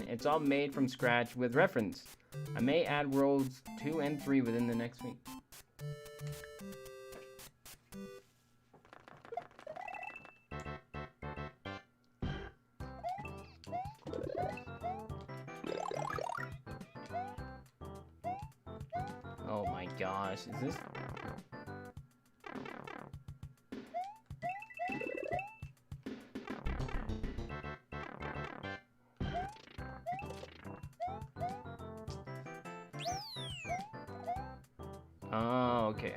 1. It's all made from scratch with reference. I may add worlds 2 and 3 within the next week. Oh my gosh, is this... Oh, okay.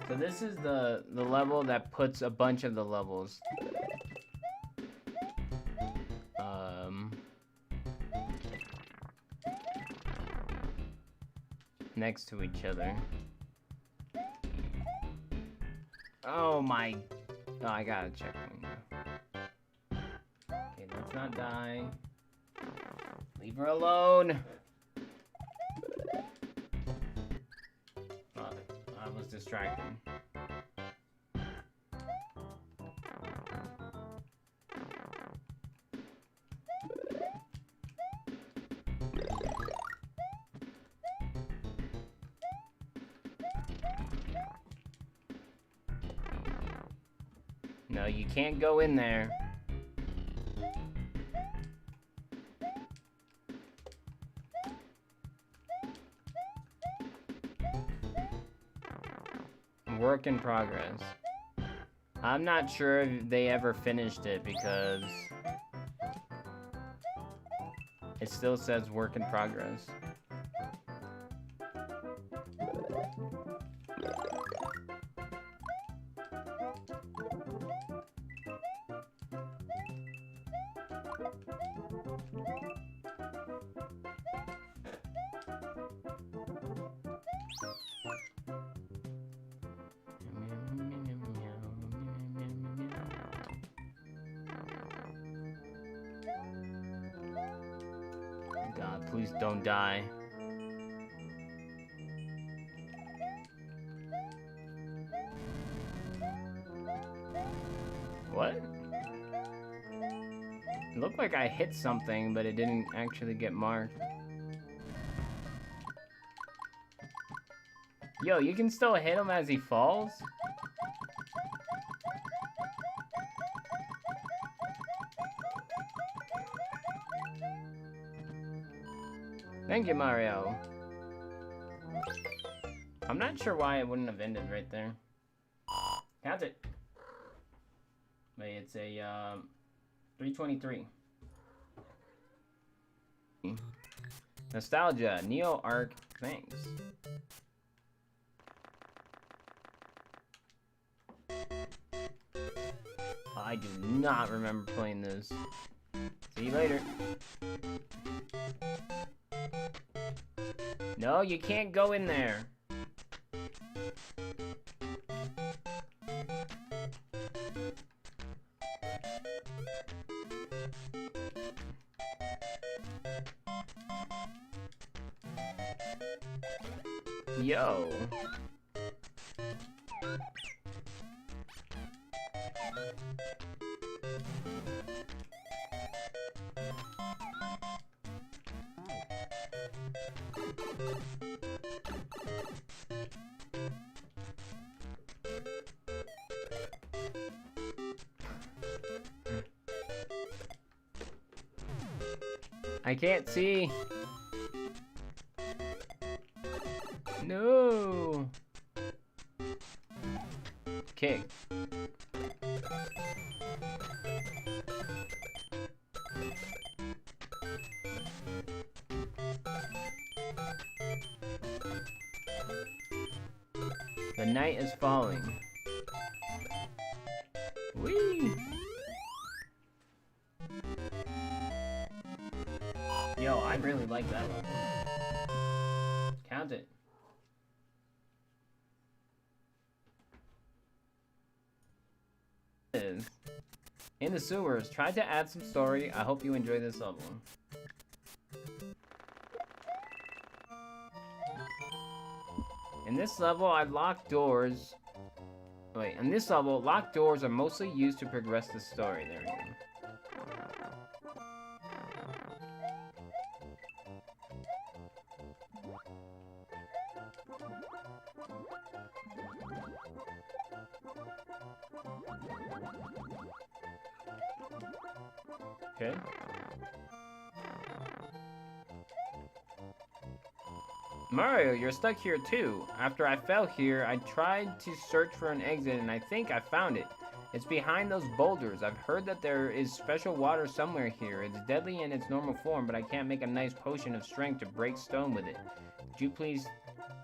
So this is the level that puts a bunch of the levels next to each other. Oh my... Oh, I gotta check one. Okay, let's not die. Leave her alone! Oh, I was distracted. No, you can't go in there. Work in progress. I'm not sure if they ever finished it because it still says work in progress. God, please don't die. What? It looked like I hit something, but it didn't actually get marked. Yo, you can still hit him as he falls? Thank you, Mario. I'm not sure why it wouldn't have ended right there. Count it. Wait, it's a 323. Nostalgia, Neoarcturus, thanks. I do not remember playing this. See you later. No, you can't go in there. Yo. I can't see. No. Kick. The night is falling. Whee! Yo, I really like that level. Count it. In the sewers, tried to add some story. I hope you enjoy this level. In this level, I locked doors. Wait, in this level, locked doors are mostly used to progress the story. There we go. Okay. Mario, you're stuck here too. After I fell here, I tried to search for an exit and I think I found it. It's behind those boulders. I've heard that there is special water somewhere here. It's deadly in its normal form, but I can't make a nice potion of strength to break stone with it. Could you please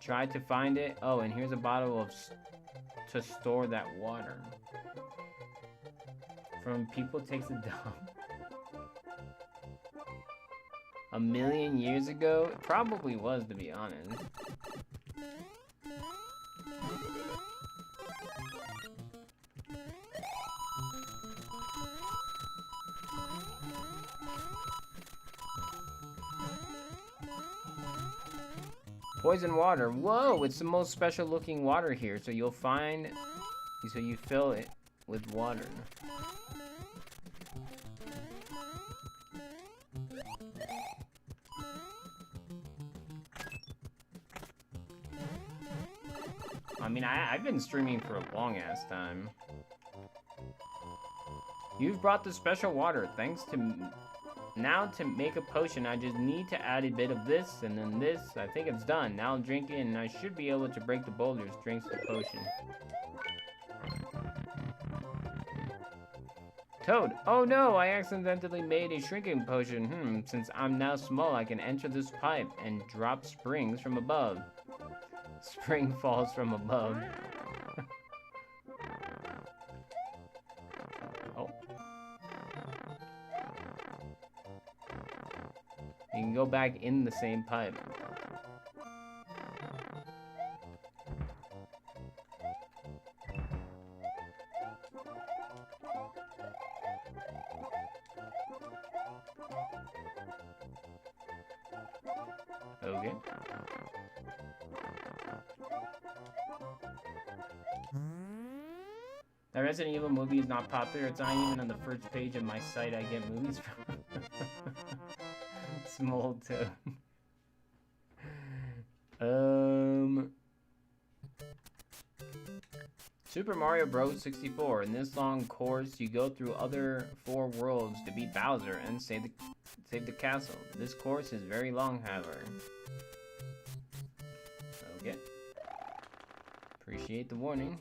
try to find it? Oh, and here's a bottle of to store that water. From people takes a dump. A million years ago? It probably was, to be honest. Poison water. Whoa, it's the most special looking water here. So you fill it with water. I mean, I've been streaming for a long ass time. You've brought the special water. Thanks to... Now to make a potion, I just need to add a bit of this and then this. I think it's done. Now I'll drink it and I should be able to break the boulders. Drinks the potion. Toad. Oh no, I accidentally made a shrinking potion. Since I'm now small, I can enter this pipe and drop springs from above. Spring falls from above. Oh. You can go back in the same pipe. Okay. That Resident Evil movie is not popular. It's not even on the first page of my site I get movies from. Small Toad. Super Mario Bros. 64. In this long course, you go through other 4 worlds to beat Bowser and save the castle. This course is very long, however. Okay. Appreciate the warning.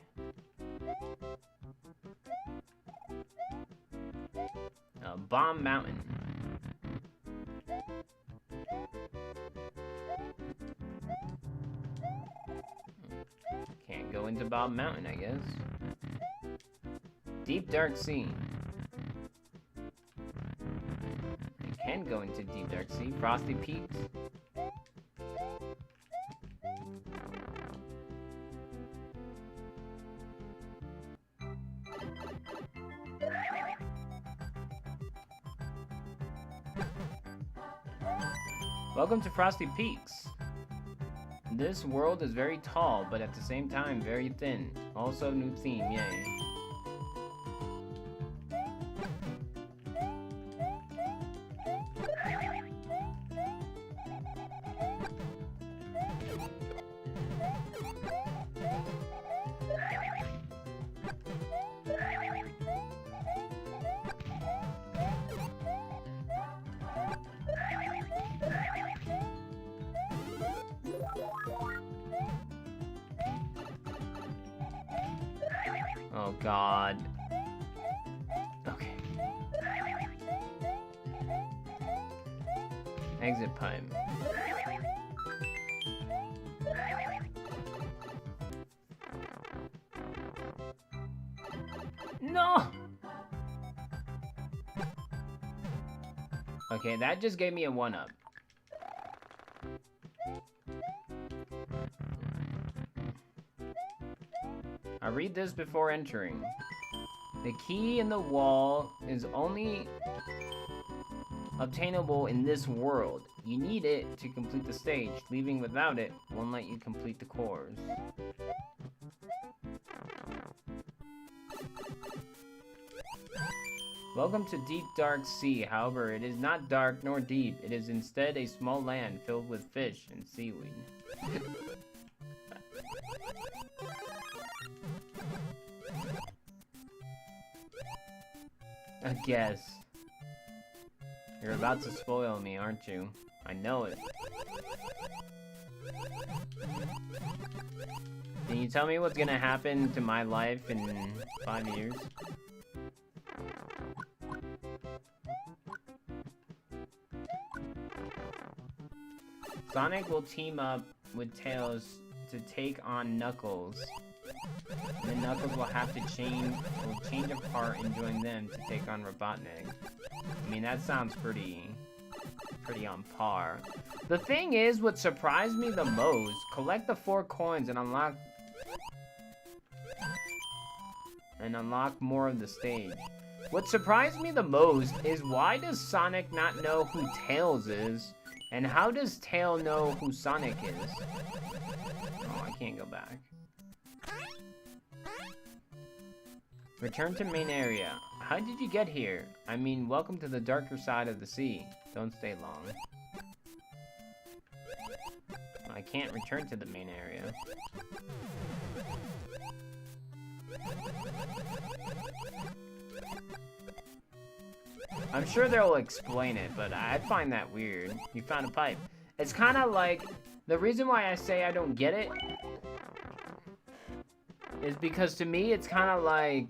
Bomb Mountain. Can't go into Bomb Mountain, I guess. Deep Dark Sea. I can go into Deep Dark Sea. Frosty Peaks. Welcome to Frosty Peaks. This world is very tall, but at the same time very thin. Also new theme, yay. Oh god. Okay. Exit pipe. No! Okay, that just gave me a 1-up. I read this before entering. The key in the wall is only obtainable in this world. You need it to complete the stage. Leaving without it won't let you complete the course. Welcome to Deep Dark Sea. However, it is not dark nor deep. It is instead a small land filled with fish and seaweed. I guess. You're about to spoil me, aren't you? I know it. Can you tell me what's gonna happen to my life in 5 years? Sonic will team up with Tails to take on Knuckles. And then Knuckles will have to change apart and join them to take on Robotnik. I mean, that sounds pretty on par. The thing is, what surprised me the most, collect the 4 coins and unlock more of the stage. What surprised me the most is, why does Sonic not know who Tails is? And how does Tail know who Sonic is? Oh, I can't go back. Return to main area. How did you get here? I mean, welcome to the darker side of the sea. Don't stay long. I can't return to the main area. I'm sure they'll explain it, but I find that weird. You found a pipe. It's kind of like, the reason why I say I don't get it is because to me it's kind of like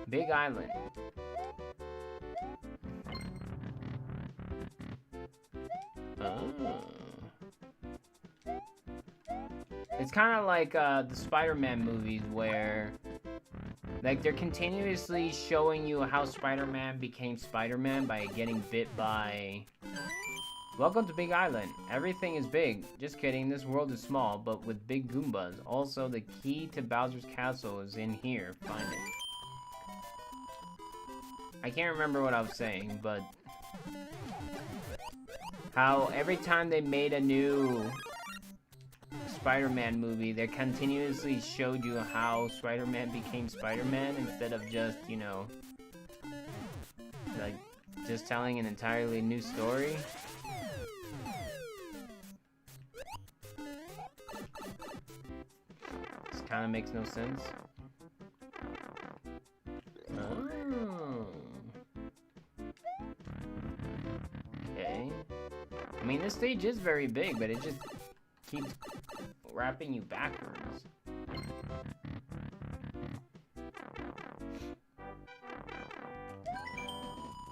Big Island. Oh. It's kind of like the Spider-Man movies where, like, they're continuously showing you how Spider-Man became Spider-Man by getting bit by... Welcome to Big Island. Everything is big. Just kidding, this world is small, but with big Goombas. Also, the key to Bowser's castle is in here. Find it. I can't remember what I was saying, but... how every time they made a new Spider-Man movie, they continuously showed you how Spider-Man became Spider-Man instead of just, you know, like, just telling an entirely new story. This kind of makes no sense. Oh. Okay. I mean, this stage is very big, but it just keeps wrapping you backwards.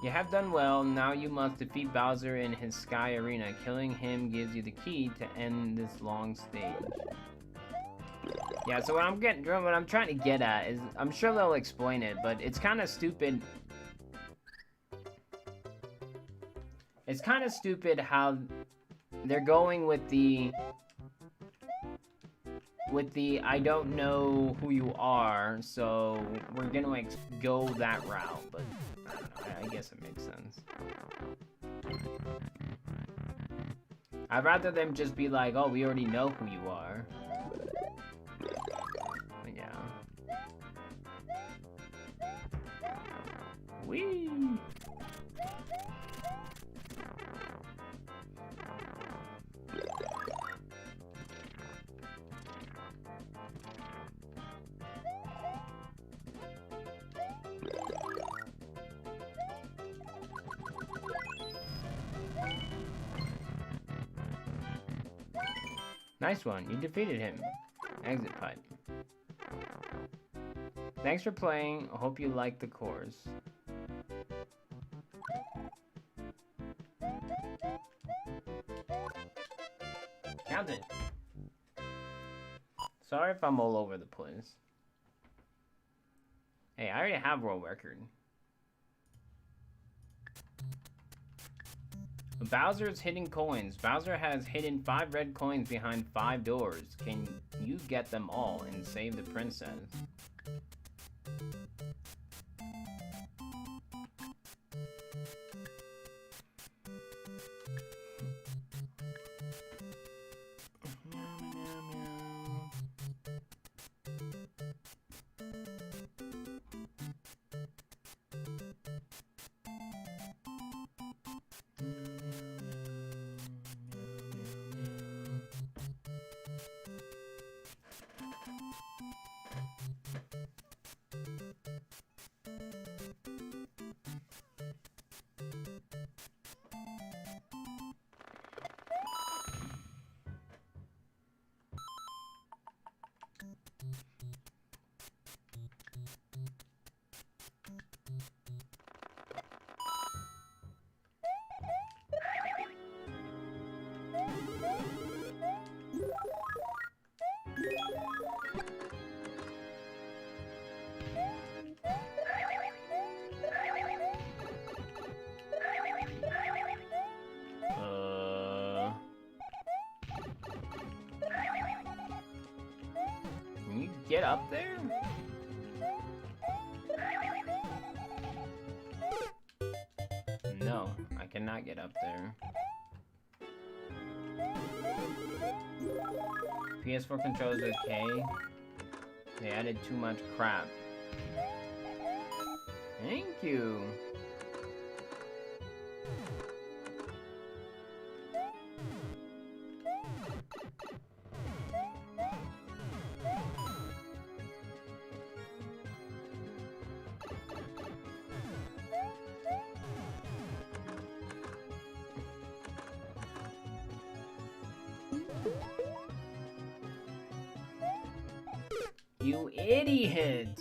You have done well. Now you must defeat Bowser in his Sky Arena. Killing him gives you the key to end this long stage. Yeah, so what I'm trying to get at is, I'm sure they'll explain it, but it's kind of stupid. It's kind of stupid how they're going with the I don't know who you are, so we're gonna go that route, but I don't know, I guess it makes sense. I'd rather them just be like, oh, we already know who you are. But yeah. Whee! Nice one, you defeated him. Exit pipe. Thanks for playing, I hope you liked the course. Count it. Sorry if I'm all over the place. Hey, I already have world record. Bowser's hidden coins. Bowser has hidden 5 red coins behind 5 doors. Can you get them all and save the princess? get up there? No, I cannot get up there. PS4 controls okay. They added too much crap. Thank you. You idiot!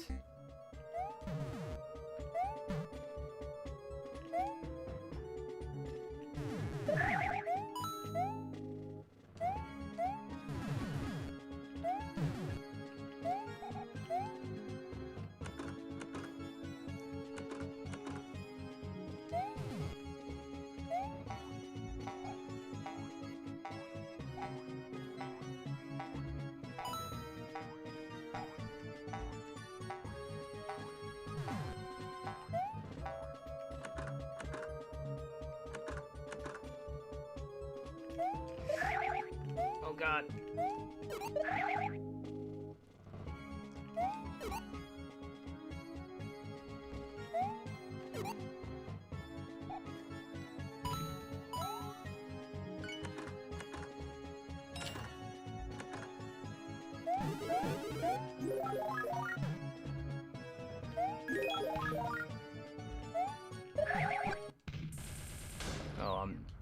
Oh god.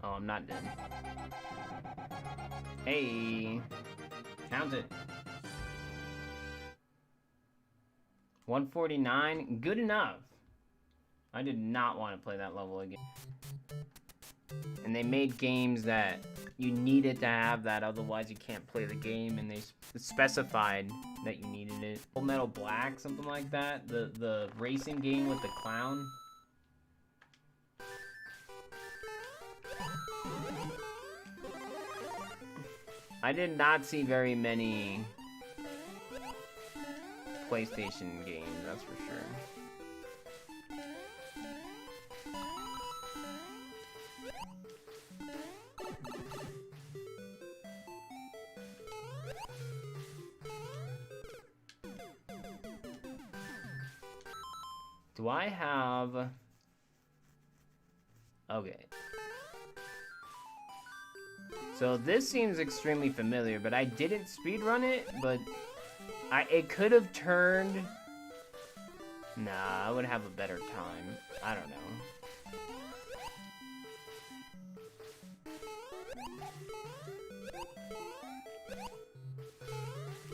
I'm not dead. Hey, count it. 149, good enough. I did not want to play that level again. And they made games that you needed to have that, otherwise you can't play the game, and they specified that you needed it. Full Metal Black, something like that. The racing game with the clown. I did not see very many PlayStation games, that's for sure. Do I have... Okay. So this seems extremely familiar, but I didn't speedrun it, but it could have turned... Nah, I would have a better time. I don't know.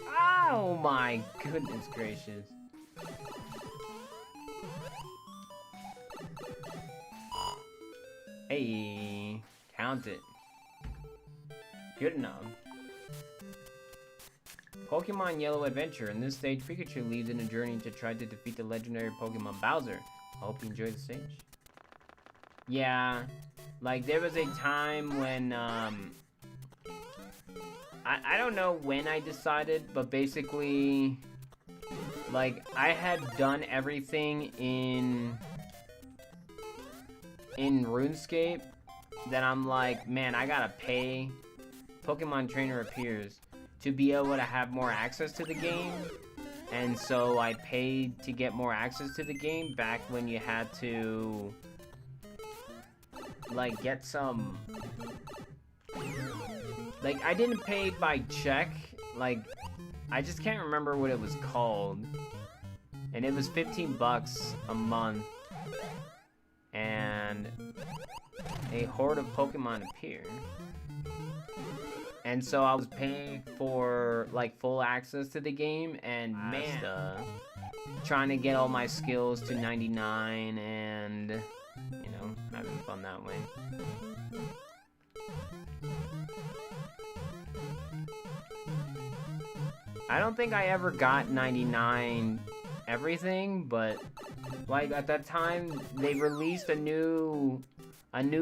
Oh my goodness gracious. Hey, count it. Good enough. Pokemon Yellow Adventure. In this stage, Pikachu leads in a journey to try to defeat the legendary Pokemon Bowser. I hope you enjoy the stage. Yeah, like there was a time when, I don't know when I decided, but basically, like, I had done everything in RuneScape that I'm like, man, I gotta pay. Pokemon Trainer appears to be able to have more access to the game, and so I paid to get more access to the game back when you had to like get some, like, I didn't pay by check, like, I just can't remember what it was called, and it was 15 bucks a month, and a horde of Pokemon appear. And so I was paying for, like, full access to the game, and man, trying to get all my skills to 99, and, you know, having fun that way. I don't think I ever got 99 everything, but, like, at that time, they released a new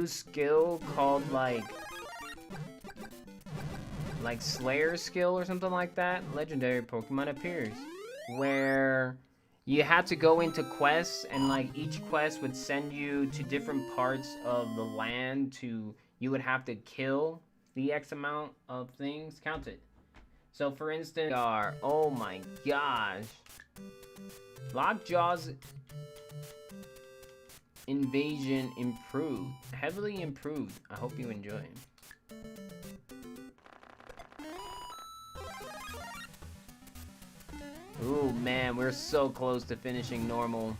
skill called, like Slayer skill or something like that. Legendary Pokemon appears. where you had to go into quests, and like each quest would send you to different parts of the land you would have to kill the X amount of things. Count it. So for instance, oh my gosh. Lockjaw's invasion improved. Heavily improved. I hope you enjoy. Ooh, man, we're so close to finishing normal.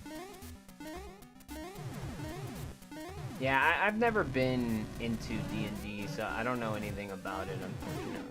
Yeah, I've never been into D&D, so I don't know anything about it, unfortunately.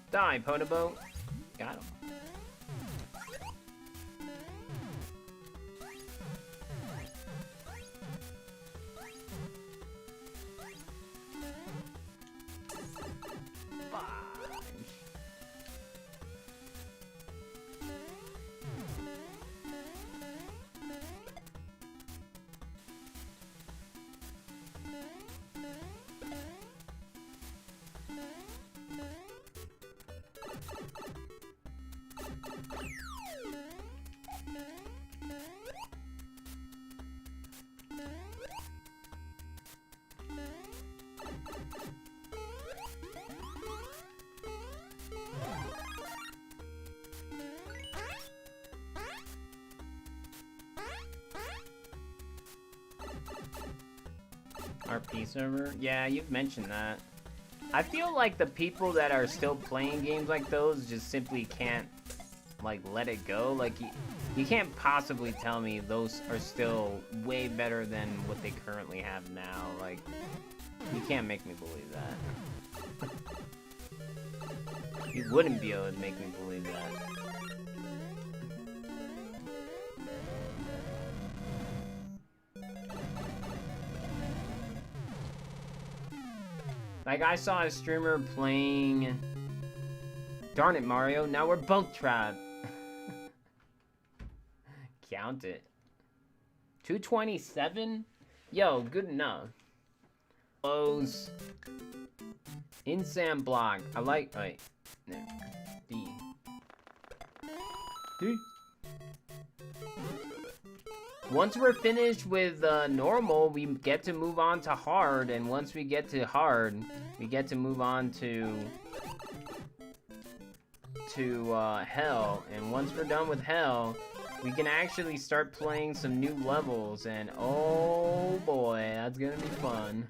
Die, Potobo. Got him. RP server? Yeah, you've mentioned that. I feel like the people that are still playing games like those just simply can't, like, let it go. Like, you can't possibly tell me those are still way better than what they currently have now. Like, you can't make me believe that. You wouldn't be able to make me believe that. Like, I saw a streamer playing... Darn it, Mario. Now we're both trapped. Count it. 227? Yo, good enough. Close. Insand block. I like... Wait. There. D. D. Once we're finished with normal, we get to move on to hard, and once we get to hard, we get to move on to hell, and once we're done with hell, we can actually start playing some new levels, and oh boy, that's gonna be fun.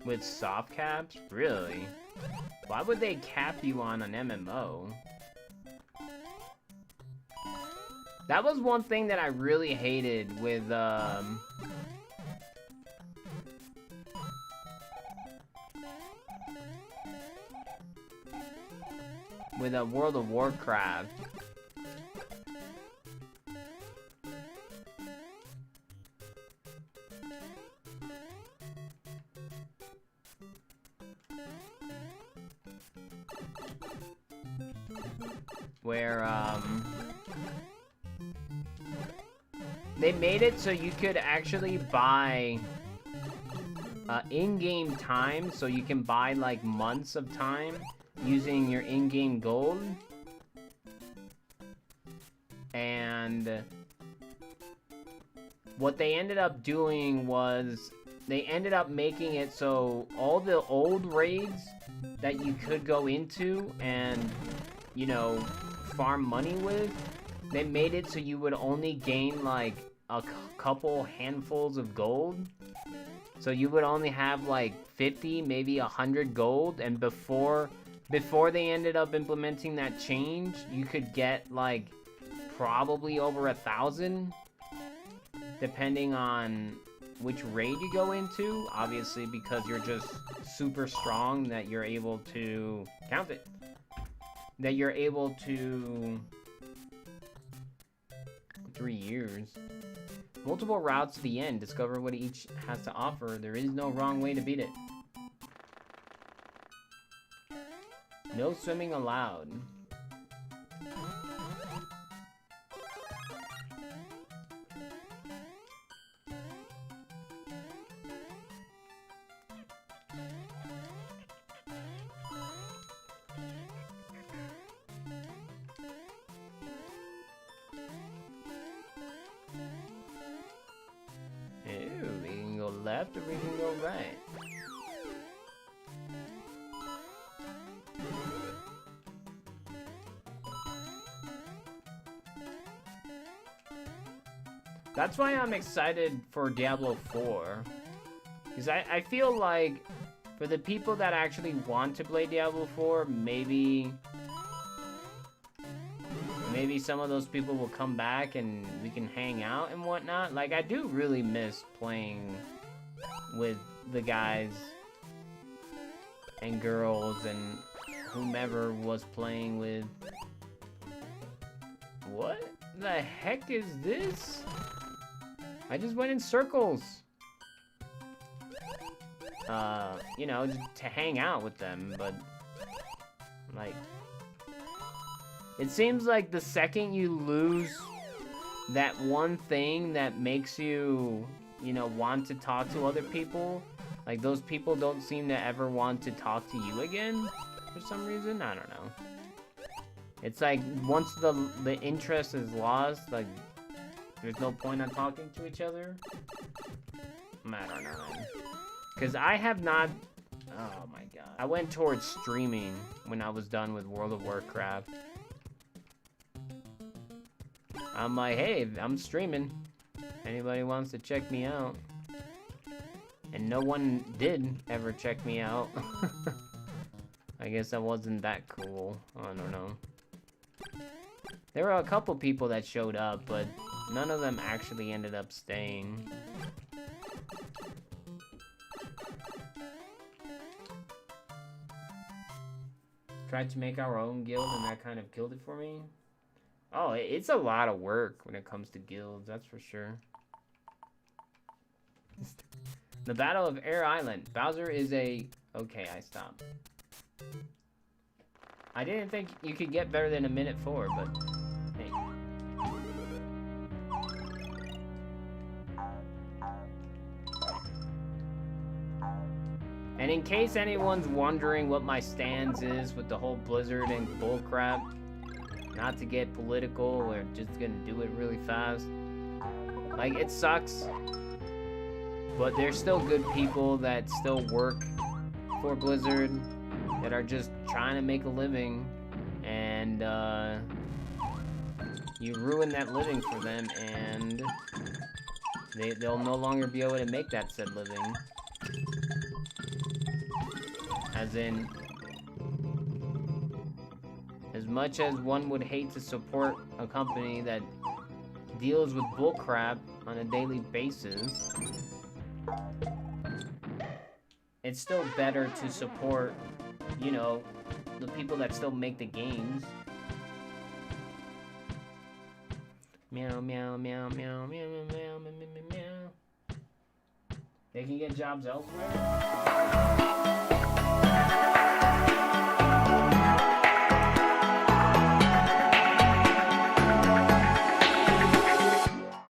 With soft caps? Really? Why would they cap you on an MMO? That was one thing that I really hated with, World of Warcraft. Where, they made it so you could actually buy in-game time, so you can buy like months of time using your in-game gold. And what they ended up doing was they ended up making it so all the old raids that you could go into and, you know, farm money with, they made it so you would only gain like a couple handfuls of gold. So you would only have like 50, maybe 100 gold, and before they ended up implementing that change, you could get like probably over 1,000, depending on which raid you go into. Obviously, because you're just super strong, that you're able to count it. That you're able to 3 years. Multiple routes to the end. Discover what each has to offer. There is no wrong way to beat it. No swimming allowed. We can go left or we can go right. That's why I'm excited for Diablo 4. Because I feel like for the people that actually want to play Diablo 4, maybe some of those people will come back and we can hang out and whatnot. Like, I do really miss playing with the guys and girls and whomever was playing with. What the heck is this? I just went in circles. You know, to hang out with them, but like, it seems like the second you lose that one thing that makes you, you know, want to talk to other people, like, those people don't seem to ever want to talk to you again for some reason. I don't know. It's like once the interest is lost, like, there's no point on talking to each other. I don't know, man. Because I have not... Oh my god. I went towards streaming when I was done with World of Warcraft. I'm like, hey, I'm streaming. Anybody wants to check me out? And no one did ever check me out. I guess I wasn't that cool. I don't know. There were a couple people that showed up, but none of them actually ended up staying. Tried to make our own guild and that kind of killed it for me. Oh, it's a lot of work when it comes to guilds, that's for sure. The Battle of Air Island. Bowser is a... Okay, I stopped. I didn't think you could get better than a minute 4, but... Hey. And in case anyone's wondering what my stance is with the whole Blizzard and bullcrap, not to get political, we're just gonna do it really fast. Like, it sucks, but there's still good people that still work for Blizzard, that are just trying to make a living, and you ruin that living for them, and they'll no longer be able to make that said living. As in, as much as one would hate to support a company that deals with bullcrap on a daily basis, it's still better to support, you know, the people that still make the games. Meow, meow, meow, meow, meow, meow, meow, meow, meow. They can get jobs elsewhere.